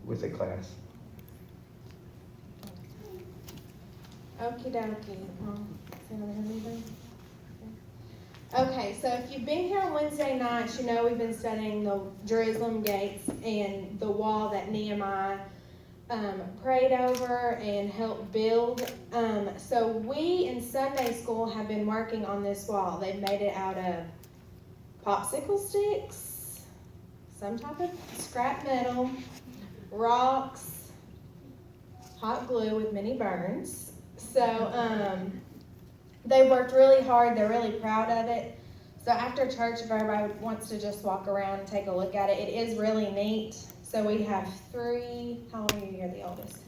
with the class. Okie dokie. Anything? Okay, so if you've been here on Wednesday nights, you know we've been studying the Jerusalem gates and the wall that Nehemiah prayed over and helped build. So we in Sunday school have been working on this wall. They've made it out of popsicle sticks, some type of scrap metal, rocks, hot glue with many burns. So they worked really hard. They're really proud of it. So after church, if everybody wants to just walk around and take a look at it, it is really neat. So we have three, how old are you? You're the oldest.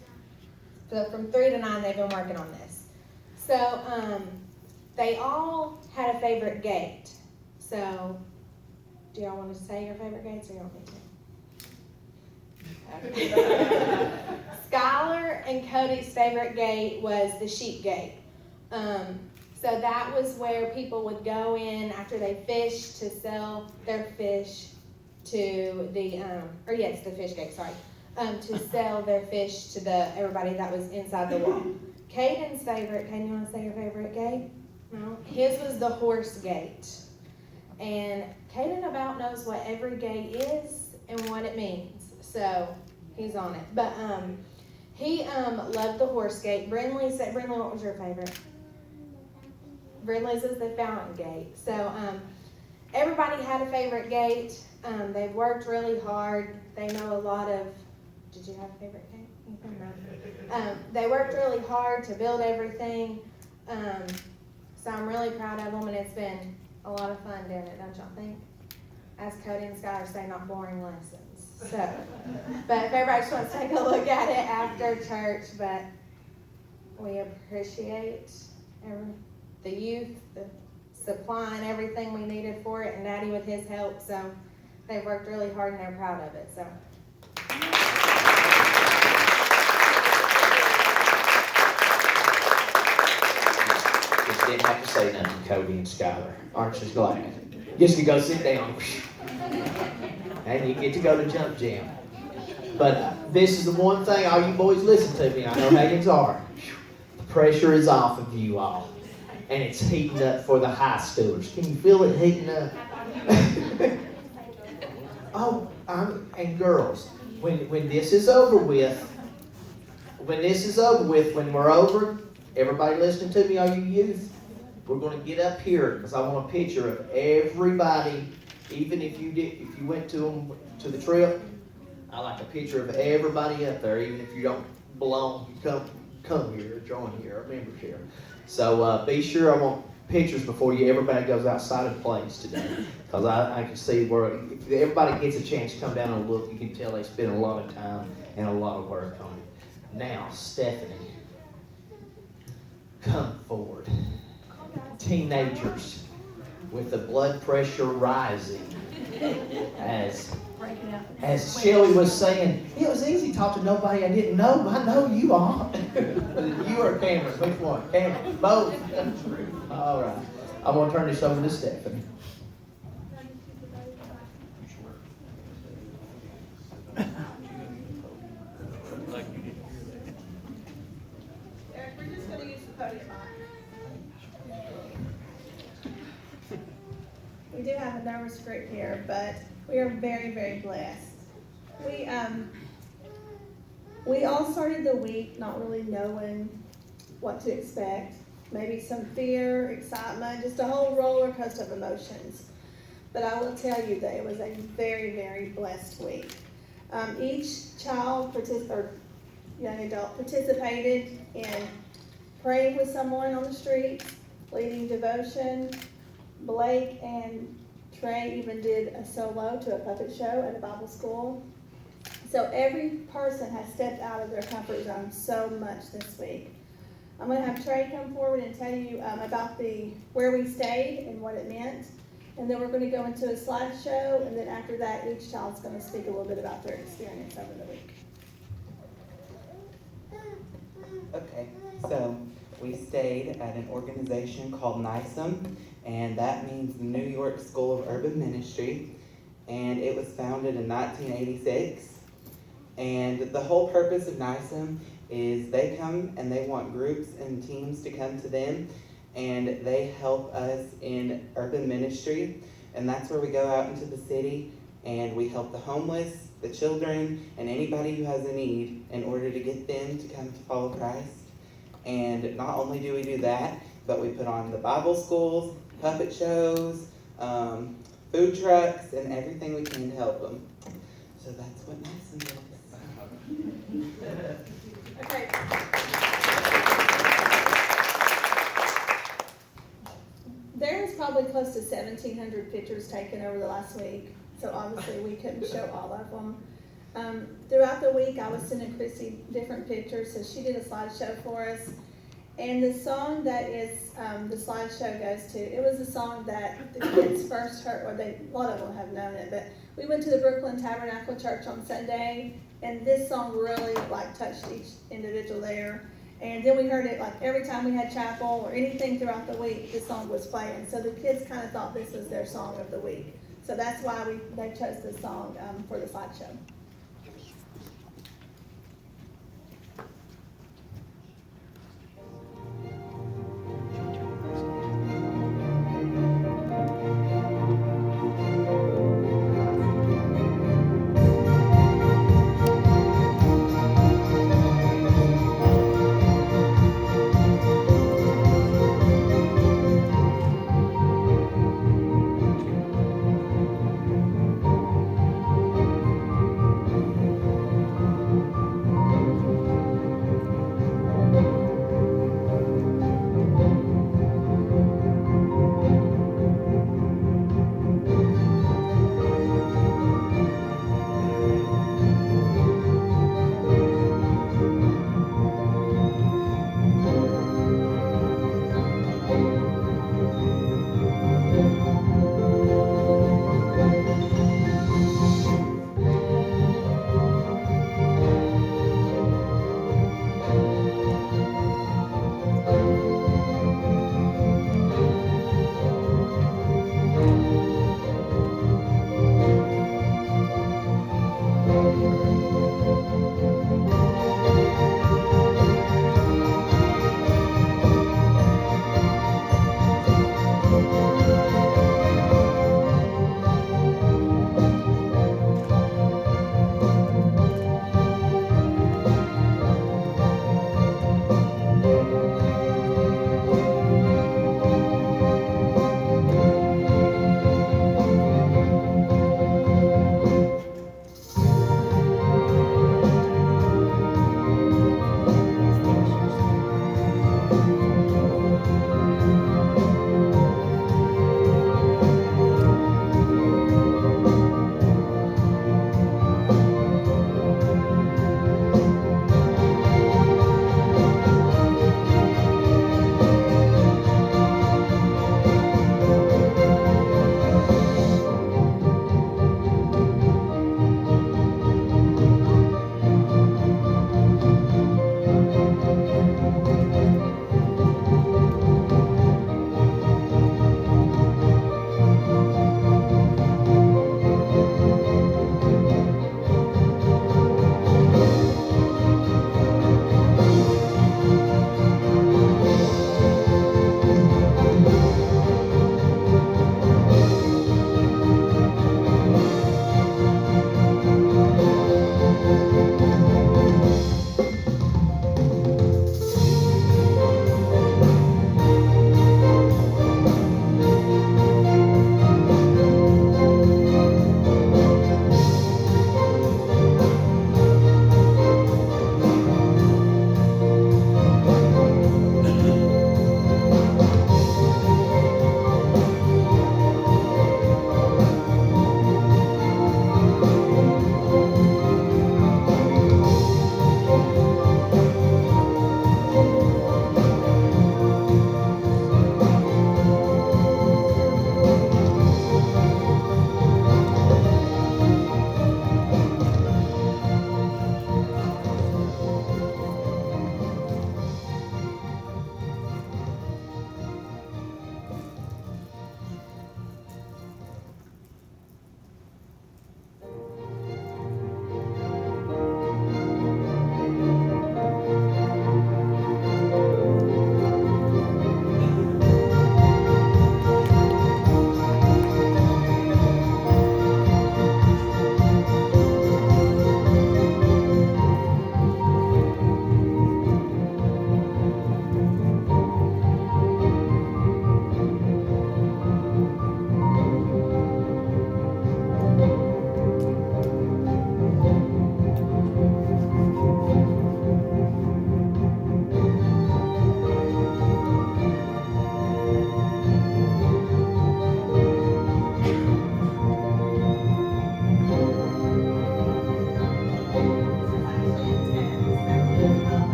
So from 3 to 9, they've been working on this. So they all had a favorite gate. So do y'all want to say your favorite gates or you don't need to? Okay. Skylar and Cody's favorite gate was the sheep gate. So that was where people would go in after they fished to sell their fish to the, the fish gate, sorry, to sell their fish to everybody that was inside the wall. Caden's favorite, Caden, you want to say your favorite gate? No? His was the horse gate. And Caden about knows what every gate is and what it means. So he's on it. But he loved the horse gate. Brindley said, Brindley, what was your favorite? Brindley's is the fountain gate. So everybody had a favorite gate. They've worked really hard. They know a lot of, did you have a favorite gate? No. They worked really hard to build everything. So I'm really proud of them, and it's been a lot of fun doing it, don't y'all think? As Cody and Skylar say, not boring lessons. So, but if everybody just wants to take a look at it after church, but we appreciate the youth, the supplying everything we needed for it, and Daddy with his help. So they've worked really hard and they're proud of it. So. Just didn't have to say nothing, Cody and Skylar. Aren't you glad? Just to go sit down. And you get to go to Jump Jam. But this is the one thing, all you boys listen to me. I know Hayden's are. The pressure is off of you all. And it's heating up for the high schoolers. Can you feel it heating up? And girls, when this is over with, when we're over, everybody listening to me, all you youth, we're going to get up here because I want a picture of everybody. Even if you went to the trip, I like a picture of everybody up there. Even if you don't belong, you come here, join here, members here. So be sure, I want pictures before everybody goes outside of the place today. Because I can see where, if everybody gets a chance to come down and look, you can tell they spend a lot of time and a lot of work on it. Now, Stephanie, come forward. Teenagers with the blood pressure rising. As Shelly was saying, it was easy to talk to nobody I didn't know. I know you all. You or Cameron? Which one? Cameron? Both? All right. I'm going to turn this over to Stephanie. Eric, we're just going to use the podium mic. We do have a nervous group here, but we are very, very blessed. We all started the week not really knowing what to expect. Maybe some fear, excitement, just a whole roller coaster of emotions. But I will tell you that it was a very, very blessed week. Each child or young adult participated in praying with someone on the street, leading devotion. Blake and Trey even did a solo to a puppet show at a Bible school. So every person has stepped out of their comfort zone so much this week. I'm going to have Trey come forward and tell you about where we stayed and what it meant. And then we're going to go into a slideshow, and then after that, each child's going to speak a little bit about their experience over the week. Okay, so we stayed at an organization called NISM, and that means the New York School of Urban Ministry, and it was founded in 1986. And the whole purpose of NISM is they come and they want groups and teams to come to them, and they help us in urban ministry. And that's where we go out into the city and we help the homeless, the children, and anybody who has a need in order to get them to come to follow Christ. And not only do we do that, but we put on the Bible schools, puppet shows, food trucks, and everything we can to help them. So that's what NISM is. Okay. There's probably close to 1,700 pictures taken over the last week, so obviously we couldn't show all of them. Throughout the week, I was sending Chrissy different pictures, so she did a slideshow for us. And the song that is the slideshow goes to, it was a song that the kids first heard, or a lot of them have known it, but we went to the Brooklyn Tabernacle Church on Sunday, and this song really touched each individual there. And then we heard it every time we had chapel or anything throughout the week, this song was playing. So the kids kind of thought this was their song of the week. So that's why they chose this song for the slideshow.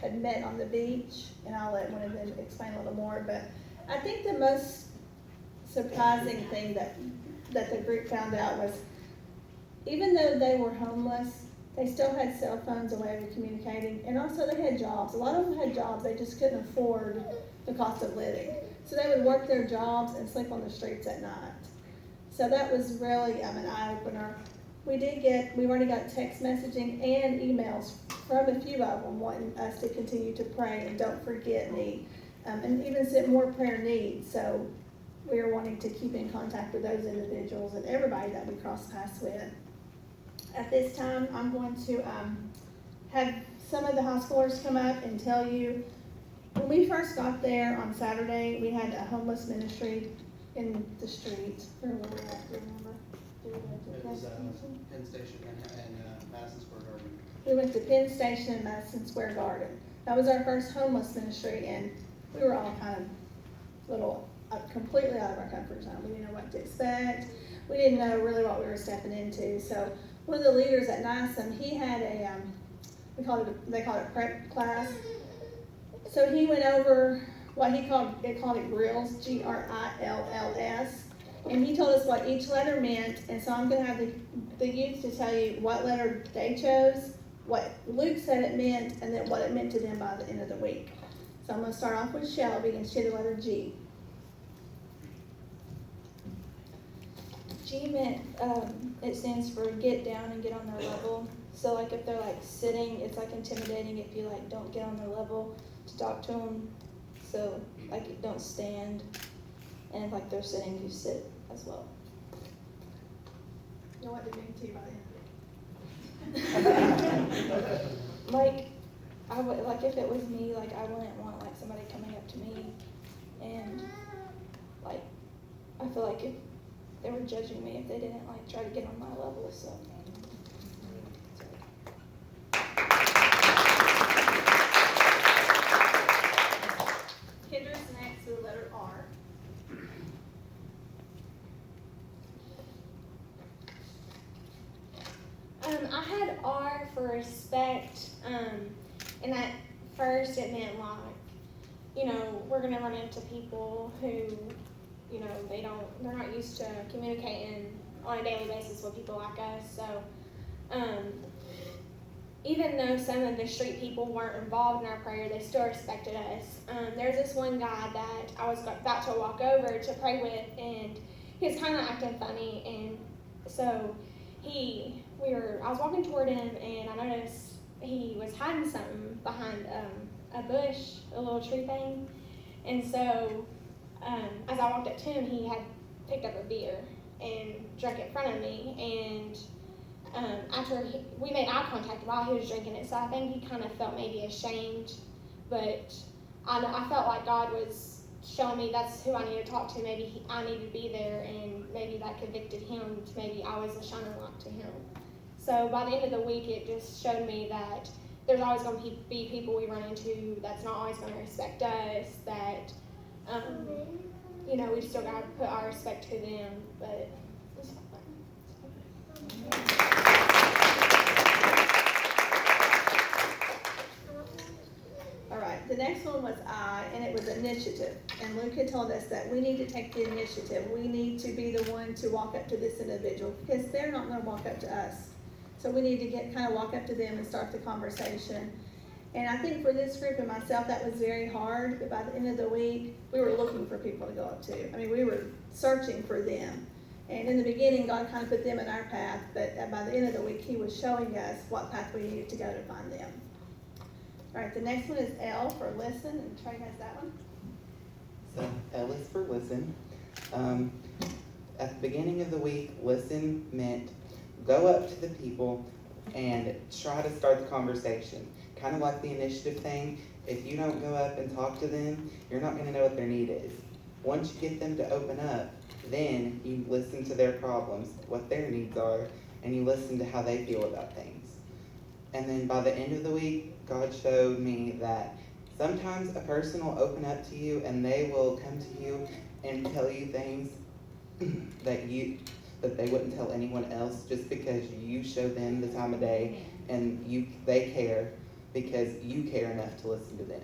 had met on the beach, and I'll let one of them explain a little more, but I think the most surprising thing that the group found out was, even though they were homeless, they still had cell phones, a way of communicating, and also they had jobs. A lot of them had jobs, they just couldn't afford the cost of living. So they would work their jobs and sleep on the streets at night. So that was really an eye-opener. We've already got text messaging and emails from a few of them wanting us to continue to pray and don't forget me, and even sent more prayer needs. So we are wanting to keep in contact with those individuals and everybody that we cross paths with. At this time, I'm going to have some of the high schoolers come up and tell you, when we first got there on Saturday, we had a homeless ministry in the street. Where were we at, do you remember? Did we go to It the was gas station? Penn Station and Madison Square Garden. We went to Penn Station and Madison Square Garden. That was our first homeless ministry, and we were all kind of completely out of our comfort zone. We didn't know what to expect. We didn't know really what we were stepping into. So one of the leaders at NISM, he had they called it a prep class. So he went over what they called it grills, GRILLS, and he told us what each letter meant. And so I'm going to have the youth to tell you what letter they chose, what Luke said it meant, and then what it meant to them by the end of the week. So I'm going to start off with Shelby, and she had the letter G. G meant, it stands for get down and get on their level. So like if they're like sitting, it's like intimidating if you like don't get on their level to talk to them. So like don't stand, and if like they're sitting, you sit as well. You know what it means to you by the end of the week? Like I would, like if it was me, like I wouldn't want like somebody coming up to me, and like I feel like if they were judging me if they didn't like try to get on my level. So. Kendra's next to the letter R. I had R for respect, and at first it meant like, we're gonna run into people who, they're not used to communicating on a daily basis with people like us. So, even though some of the street people weren't involved in our prayer, they still respected us. There's this one guy that I was about to walk over to pray with, and he was kind of acting funny, and so I was walking toward him, and I noticed he was hiding something behind a bush, a little tree thing, and so as I walked up to him, he had picked up a beer and drank it in front of me, and after we made eye contact while he was drinking it, so I think he kind of felt maybe ashamed, but I felt like God was showing me that's who I need to talk to. Maybe I need to be there, and maybe that convicted him to maybe I was a shining light to him. So by the end of the week, it just showed me that there's always going to be people we run into that's not always going to respect us, that, we still got to put our respect to them, but it's fun. All right, the next one was I, and it was initiative. And Luke had told us that we need to take the initiative. We need to be the one to walk up to this individual, because they're not going to walk up to us. So we need to walk up to them and start the conversation. And I think for this group and myself, that was very hard. But by the end of the week, we were looking for people to go up to. I mean, we were searching for them. And in the beginning, God kind of put them in our path. But by the end of the week, He was showing us what path we needed to go to find them. All right, the next one is L for listen, and Trey has that one. So L is for listen. At the beginning of the week, listen meant go up to the people and try to start the conversation. Kind of like the initiative thing. If you don't go up and talk to them, you're not going to know what their need is. Once you get them to open up, then you listen to their problems, what their needs are, and you listen to how they feel about things. And then by the end of the week, God showed me that sometimes a person will open up to you and they will come to you and tell you things that they wouldn't tell anyone else, just because you show them the time of day and they care. because you care enough to listen to them.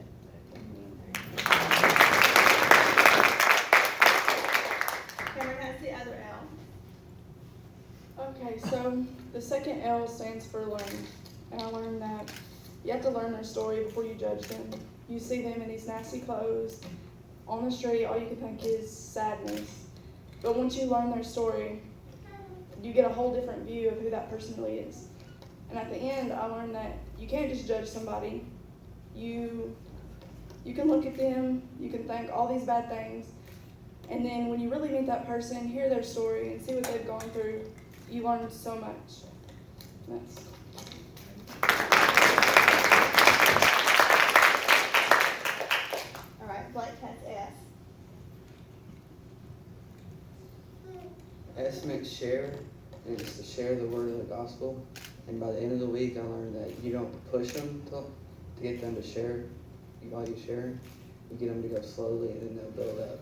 Cameron has the other L. Okay, so the second L stands for learn. And I learned that you have to learn their story before you judge them. You see them in these nasty clothes on the street, all you can think is sadness. But once you learn their story, you get a whole different view of who that person really is. And at the end, I learned that you can't just judge somebody. You can look at them, you can think all these bad things, and then when you really meet that person, hear their story, and see what they've gone through, you learn so much. That's All right, Blake has S. S meant share, and it's to share the word of the gospel. And by the end of the week, I learned that you don't push them to get them to share. While you share, you get them to go slowly, and then they'll build up.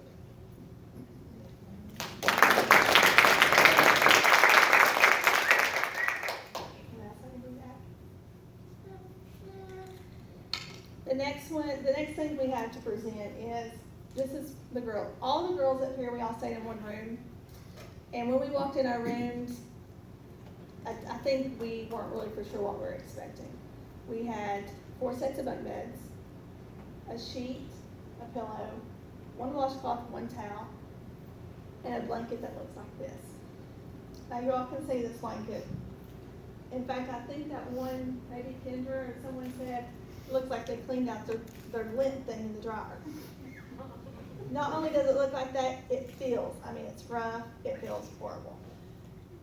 The next thing we have to present is, this is the girl, all the girls up here, we all stayed in one room. And when we walked in our rooms, I think we weren't really for sure what we were expecting. We had 4 sets of bunk beds, a sheet, a pillow, 1 washcloth, 1 towel, and a blanket that looks like this. Now you all can see this blanket. In fact, I think that one, maybe Kendra or someone said, it looks like they cleaned out their lint thing in the dryer. Not only does it look like that, it feels, I mean, it's rough, it feels horrible.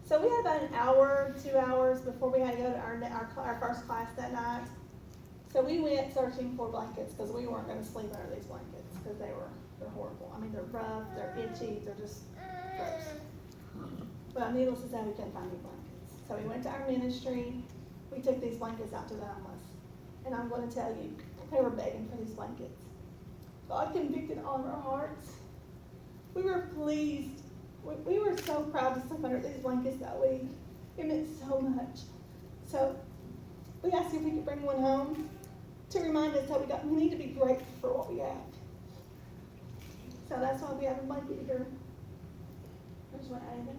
So we had about an hour, 2 hours before we had to go to our first class that night. So we went searching for blankets because we weren't going to sleep under these blankets because they're horrible. I mean, they're rough, they're itchy, they're just gross. But needless to say, we couldn't find any blankets. So we went to our ministry, we took these blankets out to the homeless. And I'm going to tell you, they were begging for these blankets. God convicted all of our hearts. We were pleased. We were so proud to sleep under these blankets that week. It meant so much. So we asked if we could bring one home to remind us that we need to be grateful for what we have. So that's why we have a blanket here. I just want to add anything.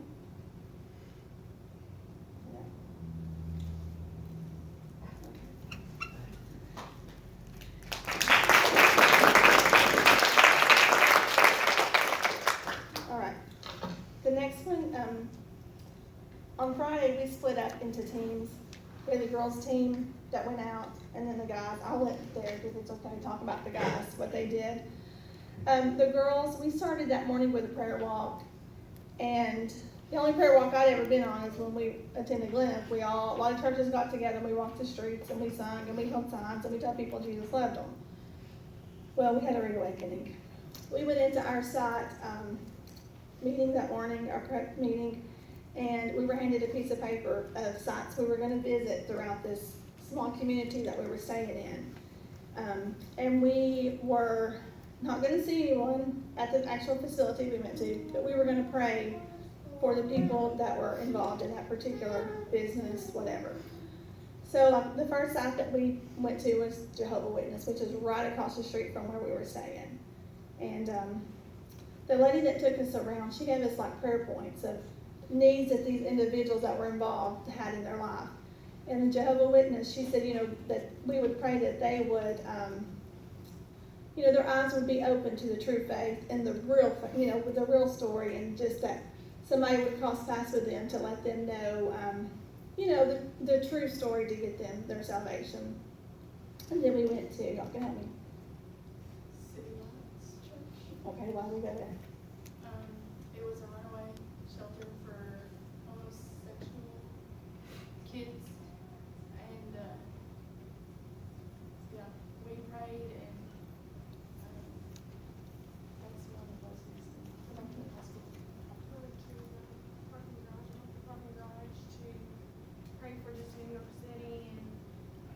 On Friday, we split up into teams. We had the girls' team that went out, and then the guys. I went there because it's okay to talk about the guys, what they did. The girls, we started that morning with a prayer walk, and the only prayer walk I'd ever been on is when we attended Glenn. A lot of churches got together, and we walked the streets, and we sung, and we held signs, and we told people Jesus loved them. Well, we had a reawakening. We went into our site meeting that morning, our prep meeting, and we were handed a piece of paper of sites we were going to visit throughout this small community that we were staying in. And we were not going to see anyone at the actual facility we went to, but we were going to pray for the people that were involved in that particular business, whatever. So the first site that we went to was Jehovah's Witness, which is right across the street from where we were staying. And the lady that took us around, she gave us like prayer points of needs that these individuals that were involved had in their life. And the Jehovah's Witness, she said, that we would pray that they would, their eyes would be open to the true faith and the real, with the real story, and just that somebody would cross paths with them to let them know, the true story to get them their salvation. And then we went to, y'all can help me. City Lights Church. Okay, why we go there? It was a runaway shelter for homosexual kids, and we prayed, and that's one of the places. I went to the hospital. Went to the parking garage to pray for just New York City and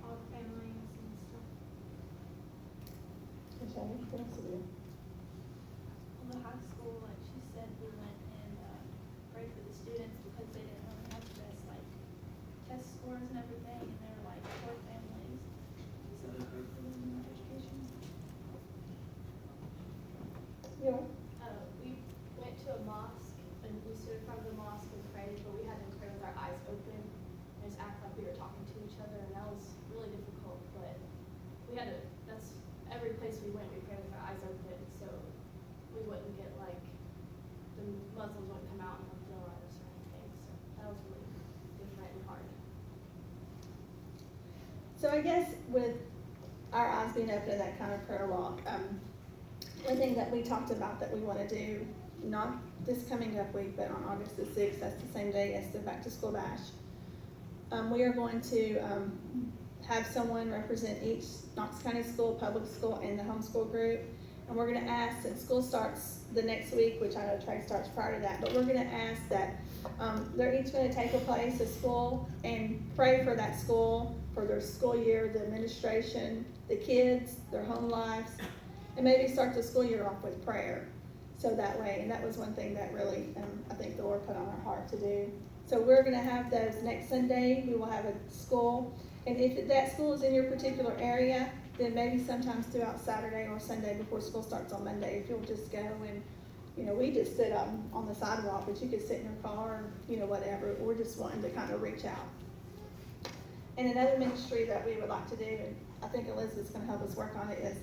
all the families and stuff. Okay, what else do we do? On the high school, like she said, we went and prayed for the students because they didn't really have the best test scores and everything, and they were poor families. So You know, We went to a mosque and we stood in front of the mosque and prayed, but we had to pray with our eyes open and just act like we were talking to each other, and that was really difficult, but we had to, that's, every place we went, we prayed with our eyes open, so we wouldn't get like, the Muslims wouldn't come out and like yell at us or anything, so that was really different and hard. so I guess with our eyes being open to that kind of prayer walk, one thing that we talked about that we want to do, not this coming up week, but on August the 6th, that's the same day as the back to school bash. We are going to have someone represent each Knox County school, public school, and the homeschool group. And we're going to ask, since school starts the next week, which I know Trey starts prior to that, but we're going to ask that they're each going to take a place at school and pray for that school, for their school year, the administration, the kids, their home lives, and maybe start the school year off with prayer. So that way, and that was one thing that really, I think the Lord put on our heart to do. So we're going to have those next Sunday. We will have a school. And if that school is in your particular area, then maybe sometimes throughout Saturday or Sunday before school starts on Monday, if you'll just go and, you know, we just stood up on the sidewalk, but you could sit in your car or, you know, whatever. We're just wanting to kind of reach out. And another ministry that we would like to do, and I think Elizabeth's going to help us work on it, is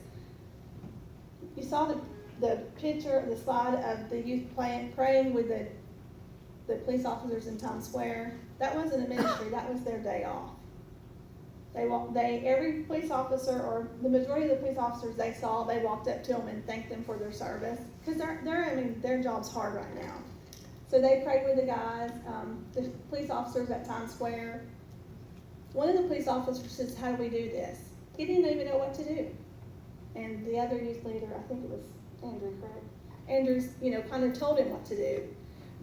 you saw the picture, the slide of the youth praying with the police officers in Times Square. That wasn't a ministry, that was their day off. Every police officer, or the majority of the police officers they saw, they walked up to them and thanked them for their service. Because their job's hard right now. So they prayed with the guys, the police officers at Times Square. One of the police officers says, "How do we do this?" He didn't even know what to do. And the other youth leader, I think it was Andrew, correct? Andrews, you know, kind of told him what to do.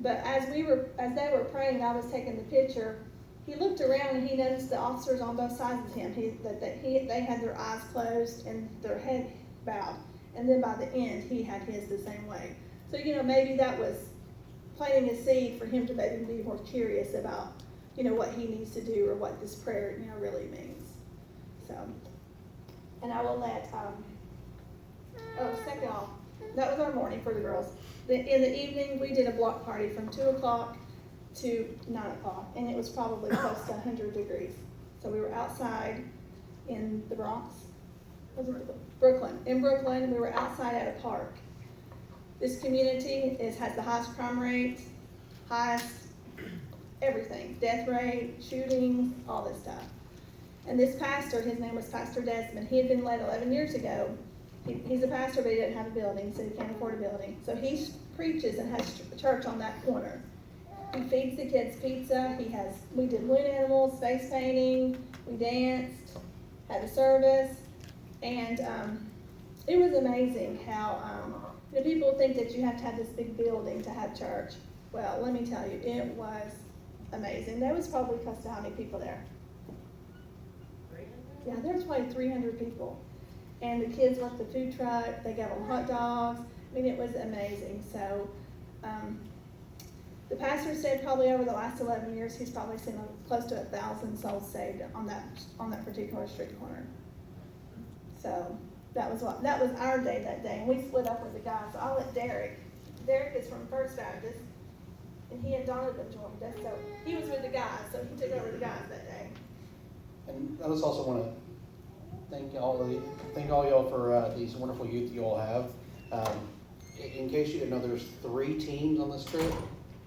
But as they were praying, I was taking the picture. He looked around and he noticed the officers on both sides of him. They had their eyes closed and their head bowed. And then by the end, he had his the same way. So, you know, maybe that was planting a seed for him to maybe be more curious about, you know, what he needs to do or what this prayer, you know, really means. So, and I will let, second off, that was our morning for the girls. In the evening, we did a block party from 2 o'clock to 9 o'clock, and it was probably close to 100 degrees. So we were outside in the Bronx, Brooklyn. In Brooklyn, we were outside at a park. This community has the highest crime rate, highest everything, death rate, shootings, all this stuff. And this pastor, his name was Pastor Desmond, he had been led 11 years ago. He's a pastor, but he didn't have a building, so he can't afford a building. So he preaches and has a church on that corner. He feeds the kids pizza. We did balloon animals, face painting, we danced, had a service, and it was amazing how the people think that you have to have this big building to have church. Well, let me tell you, it was amazing. There was probably close to how many people there? 300? Yeah, there's probably 300 people. And the kids worked the food truck, they gave them hot dogs. I mean, it was amazing. So, the pastor said probably over the last 11 years, he's probably seen close to 1,000 souls saved on that particular street corner. So, that was our day that day. And we split up with the guys. So I'll let Derek is from First Baptist, and he and Donovan joined us. So, he was with the guys, so he took over the guys that day. And I just also want to thank all y'all for these wonderful youth you all have. In case you didn't know, there's 3 teams on this trip,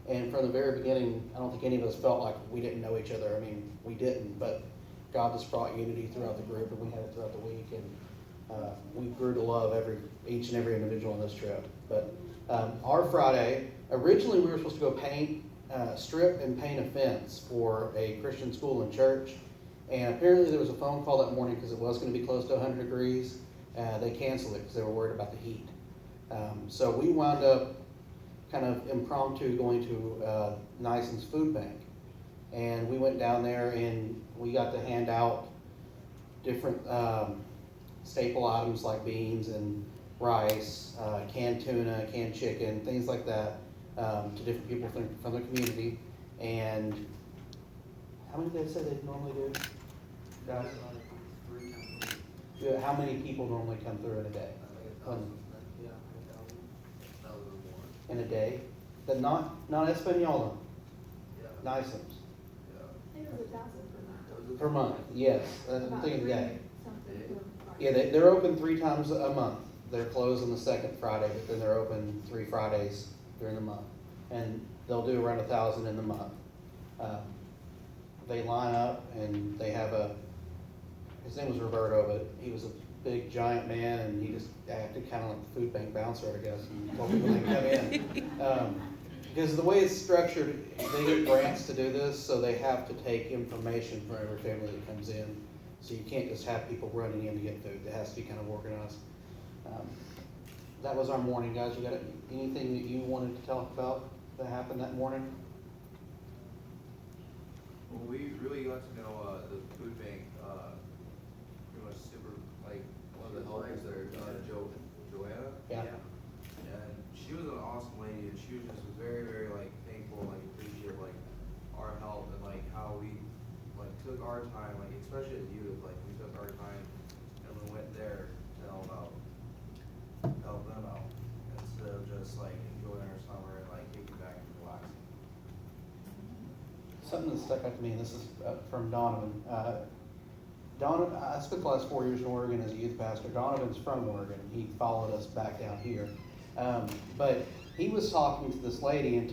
and from the very beginning, I don't think any of us felt like we didn't know each other. I mean, we didn't, but God just brought unity throughout the group, and we had it throughout the week, and we grew to love each and every individual on this trip. But our Friday, originally we were supposed to go strip and paint a fence for a Christian school and church. And apparently there was a phone call that morning because it was going to be close to 100 degrees. They canceled it because they were worried about the heat. So we wound up kind of impromptu going to Nison's food bank. And we went down there and we got to hand out different staple items like beans and rice, canned tuna, canned chicken, things like that to different people from the community. And how many did they say they normally do? Guys? Yeah, how many people normally come through in a day? in a day, that not Espanol, NISMs. I think it was 1,000 per month. Per month, yes, I'm About thinking three day. something per Friday. Yeah, they're open 3 times a month. They're closed on the second Friday, but then they're open 3 Fridays during the month. And they'll do around 1,000 in the month. They line up and they have his name was Roberto, but he was a big giant man and he just acted kind of like the food bank bouncer, I guess, and told people to come in. Because the way it's structured, they get grants to do this, so they have to take information from every family that comes in. So you can't just have people running in to get food. It has to be kind of organized. That was our morning, guys. You got anything that you wanted to talk about that happened that morning? Well, we really got to know the food bank, pretty much super, like, one of the helpers there, Joanna. Yeah. And she was an awesome lady, and she was just very, very, like, thankful, like, appreciative, like, our help, and, like, how we, like, took our time, like, especially as youth, like, we took our time, and we went there to help them out, instead of just, like, enjoying our summer and, like, kicking back and relaxing. Something that stuck out to me, and this is from Donovan. Donovan, I spent the last 4 years in Oregon as a youth pastor. Donovan's from Oregon. He followed us back down here. But he was talking to this lady and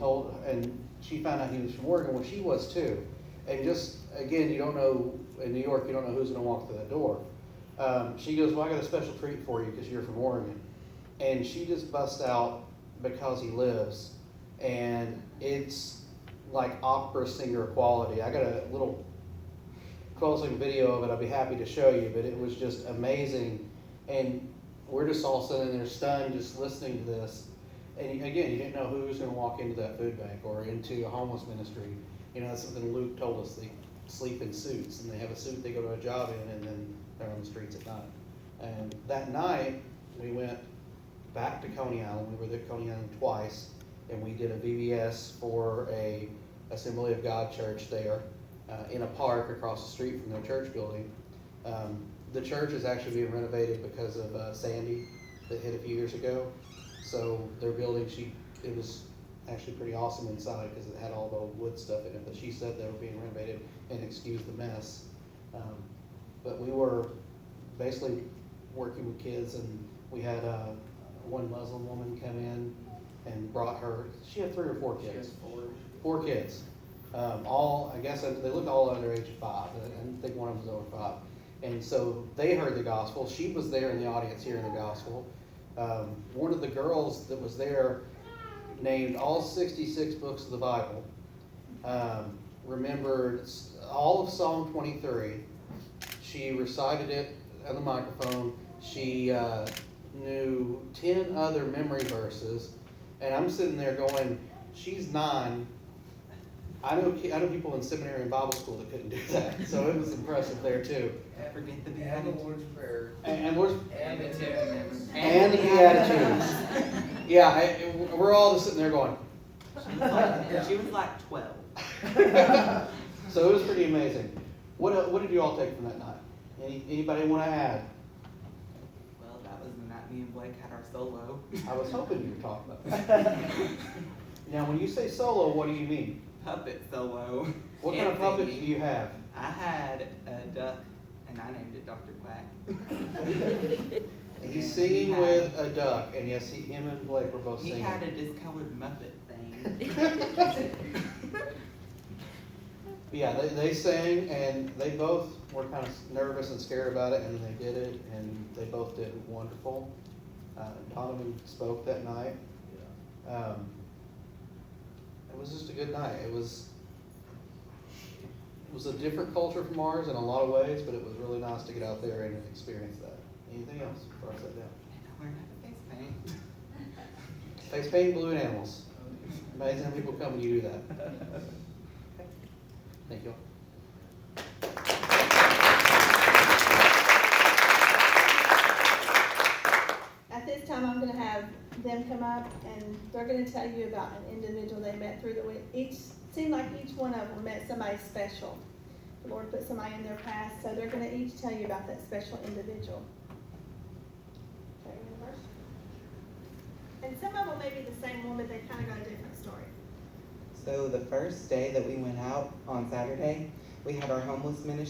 she found out he was from Oregon, well, she was too. And just, again, you don't know, in New York, you don't know who's gonna walk through that door. She goes, well, I got a special treat for you because you're from Oregon. And she just busts out because he lives. And it's like opera singer quality. I got a little closing video of it I'll be happy to show you, but it was just amazing. And we're just all sitting there stunned just listening to this. And again, you didn't know who was going to walk into that food bank or into a homeless ministry. You know, that's something Luke told us. They sleep in suits and they have a suit they go to a job in, and then they're on the streets at night. And that night, we went back to Coney Island. We were at Coney Island twice, and we did a VBS for a Assembly of God church there in a park across the street from their church building. The church is actually being renovated because of Sandy that hit a few years ago. So their building, it was actually pretty awesome inside because it had all the old wood stuff in it, but she said they were being renovated and excuse the mess. But we were basically working with kids, and we had one Muslim woman come in and brought she had 3 or 4 kids. 4 kids. All, I guess, they looked all under age of 5. I didn't think one of them was over 5. And so they heard the gospel. She was there in the audience hearing the gospel. One of the girls that was there named all 66 books of the Bible, remembered all of Psalm 23. She recited it on the microphone. She knew 10 other memory verses. And I'm sitting there going, she's 9. I know people in seminary and Bible school that couldn't do that, so it was impressive there too. Forget the And the Lord's Prayer. And the And the Beatitudes. Yeah, we're all just sitting there going. She was like 12. So it was pretty amazing. What did you all take from that night? Anybody want to add? Well, that was the night me and Blake had our solo. I was hoping you were talking about that. Now, when you say solo, what do you mean? Puppet solo. What kind of And puppets do singing. you have? I had a duck, and I named it Dr. Quack. He's And singing he had- with a duck, and yes, him and Blake were both He singing. had a discolored Muppet thing. Yeah, they sang, and they both were kind of nervous and scared about it, and they did it, and they both did wonderful. Donovan spoke that night. It was just a good night. It was a different culture from ours in a lot of ways, but it was really nice to get out there and experience that. Anything else before I sit down? And I learned how to face paint. Face paint balloon animals. Amazing how people come when you do that. Thank you. At this time, I'm gonna have them come up and they're gonna tell you about an individual they met through the week. Seemed like each one of them met somebody special. The Lord put somebody in their past, so they're gonna each tell you about that special individual. Okay, you first. And some of them may be the same one, but they kinda got a different story. So the first day that we went out on Saturday, we had our homeless ministry